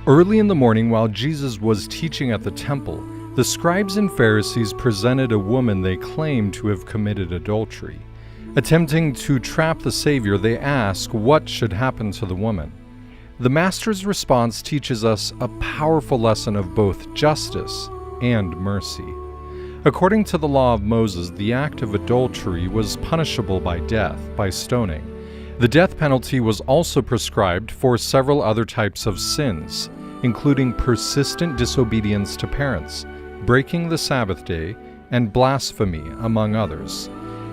Early in the morning, while Jesus was teaching at the temple, the scribes and Pharisees presented a woman they claimed to have committed adultery. Attempting to trap the Savior, they ask what should happen to the woman. The Master's response teaches us a powerful lesson of both justice and mercy. According to the law of Moses, the act of adultery was punishable by death, by stoning. The death penalty was also prescribed for several other types of sins, including persistent disobedience to parents, breaking the Sabbath day, and blasphemy, among others.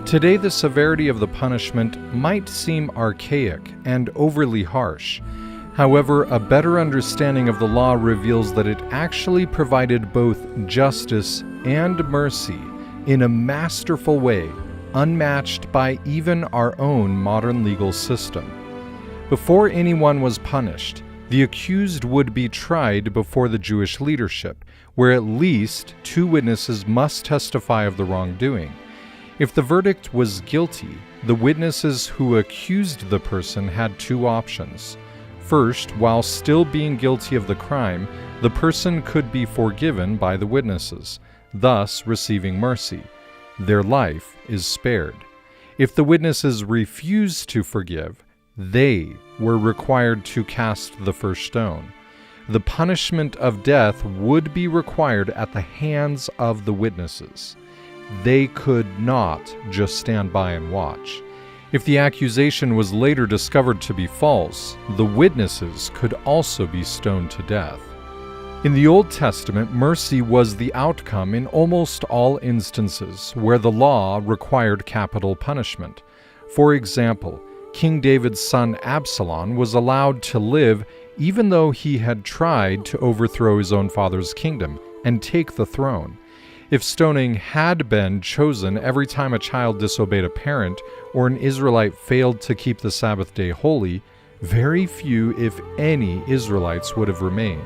Today, the severity of the punishment might seem archaic and overly harsh. However, a better understanding of the law reveals that it actually provided both justice and mercy in a masterful way, unmatched by even our own modern legal system. Before anyone was punished, the accused would be tried before the Jewish leadership, where at least 2 witnesses must testify of the wrongdoing. If the verdict was guilty, the witnesses who accused the person had 2 options. First, while still being guilty of the crime, the person could be forgiven by the witnesses, thus receiving mercy. Their life is spared. If the witnesses refused to forgive, they were required to cast the first stone. The punishment of death would be required at the hands of the witnesses. They could not just stand by and watch. If the accusation was later discovered to be false, the witnesses could also be stoned to death. In the Old Testament, mercy was the outcome in almost all instances where the law required capital punishment. For example, King David's son Absalom was allowed to live even though he had tried to overthrow his own father's kingdom and take the throne. If stoning had been chosen every time a child disobeyed a parent or an Israelite failed to keep the Sabbath day holy, very few, if any, Israelites would have remained.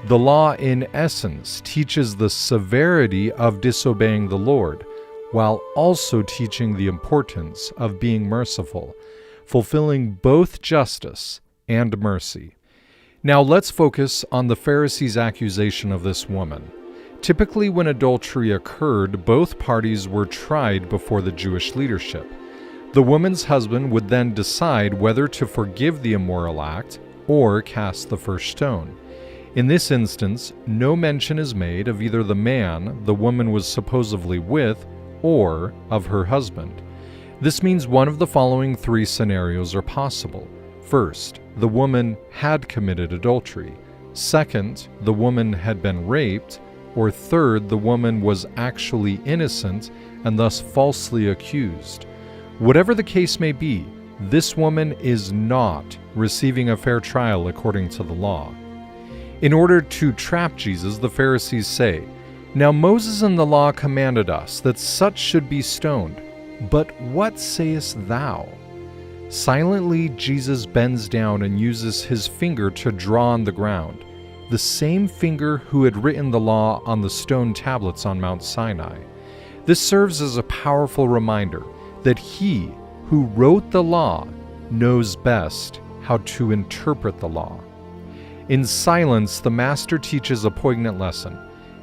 The law, in essence, teaches the severity of disobeying the Lord, while also teaching the importance of being merciful, fulfilling both justice and mercy. Now let's focus on the Pharisees' accusation of this woman. Typically, when adultery occurred, both parties were tried before the Jewish leadership. The woman's husband would then decide whether to forgive the immoral act or cast the first stone. In this instance, no mention is made of either the man the woman was supposedly with or of her husband. This means one of the following 3 scenarios are possible. First, the woman had committed adultery. Second, the woman had been raped. Or third, the woman was actually innocent and thus falsely accused. Whatever the case may be, this woman is not receiving a fair trial according to the law. In order to trap Jesus, the Pharisees say, "Now Moses in the law commanded us that such should be stoned, but what sayest thou?" Silently, Jesus bends down and uses his finger to draw on the ground, the same finger who had written the law on the stone tablets on Mount Sinai. This serves as a powerful reminder that he who wrote the law knows best how to interpret the law. In silence, the Master teaches a poignant lesson.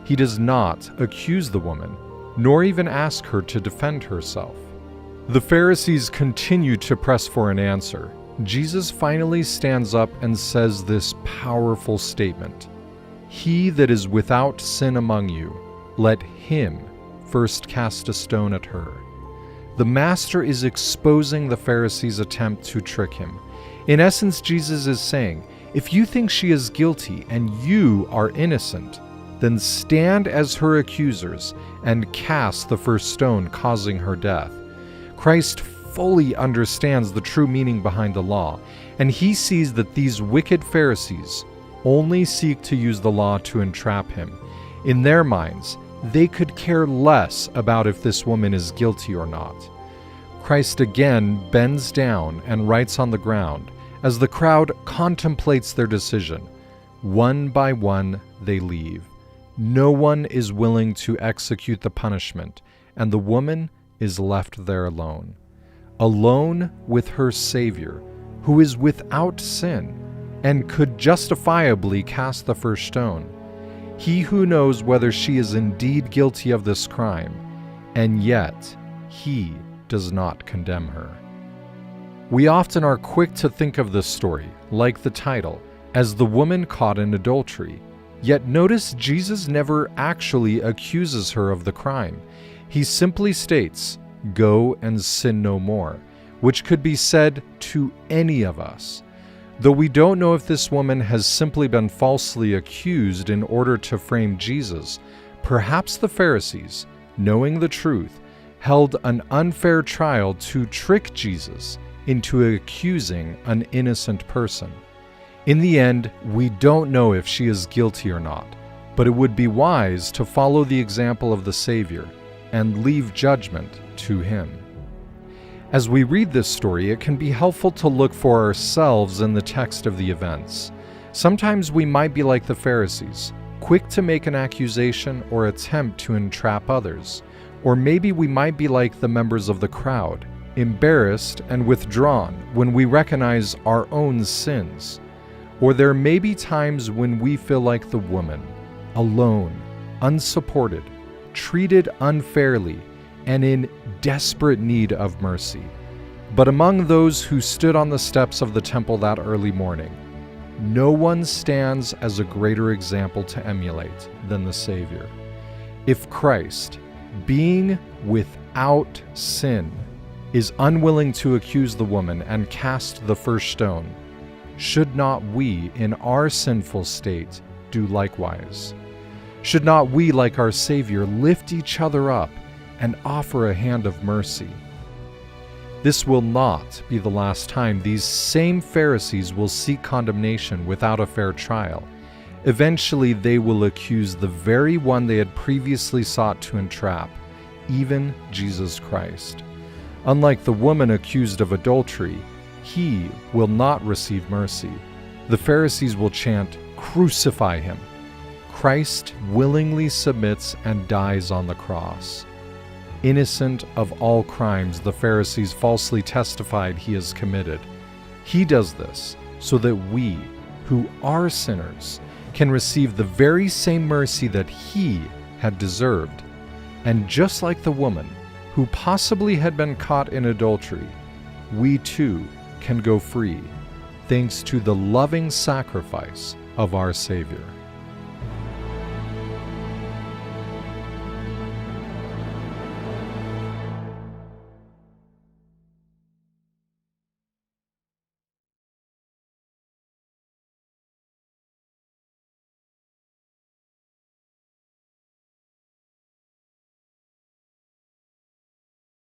He does not accuse the woman, nor even ask her to defend herself. The Pharisees continue to press for an answer. Jesus finally stands up and says this powerful statement: "He that is without sin among you, let him first cast a stone at her." The Master is exposing the Pharisees' attempt to trick him. In essence, Jesus is saying, if you think she is guilty and you are innocent, then stand as her accusers and cast the first stone, causing her death. Christ fully understands the true meaning behind the law, and he sees that these wicked Pharisees only seek to use the law to entrap him. In their minds, they could care less about if this woman is guilty or not. Christ again bends down and writes on the ground as the crowd contemplates their decision. One by one, they leave. No one is willing to execute the punishment, and the woman is left there alone with her Savior, who is without sin, and could justifiably cast the first stone. He who knows whether she is indeed guilty of this crime, and yet he does not condemn her. We often are quick to think of this story, like the title, as the woman caught in adultery. Yet notice Jesus never actually accuses her of the crime. He simply states, "Go and sin no more," which could be said to any of us. Though we don't know if this woman has simply been falsely accused in order to frame Jesus, perhaps the Pharisees, knowing the truth, held an unfair trial to trick Jesus into accusing an innocent person. In the end, we don't know if she is guilty or not, but it would be wise to follow the example of the Savior and leave judgment to Him. As we read this story, it can be helpful to look for ourselves in the text of the events. Sometimes we might be like the Pharisees, quick to make an accusation or attempt to entrap others. Or maybe we might be like the members of the crowd, embarrassed and withdrawn when we recognize our own sins. Or there may be times when we feel like the woman, alone, unsupported, treated unfairly, and in desperate need of mercy. But among those who stood on the steps of the temple that early morning, no one stands as a greater example to emulate than the Savior. If Christ, being without sin, is unwilling to accuse the woman and cast the first stone, should not we, in our sinful state, do likewise? Should not we, like our Savior, lift each other up and offer a hand of mercy? This will not be the last time these same Pharisees will seek condemnation without a fair trial. Eventually, they will accuse the very one they had previously sought to entrap, even Jesus Christ. Unlike the woman accused of adultery, he will not receive mercy. The Pharisees will chant, "Crucify him." Christ willingly submits and dies on the cross. Innocent of all crimes the Pharisees falsely testified he has committed. He does this so that we, who are sinners, can receive the very same mercy that he had deserved. And just like the woman, who possibly had been caught in adultery, we too can go free, thanks to the loving sacrifice of our Savior.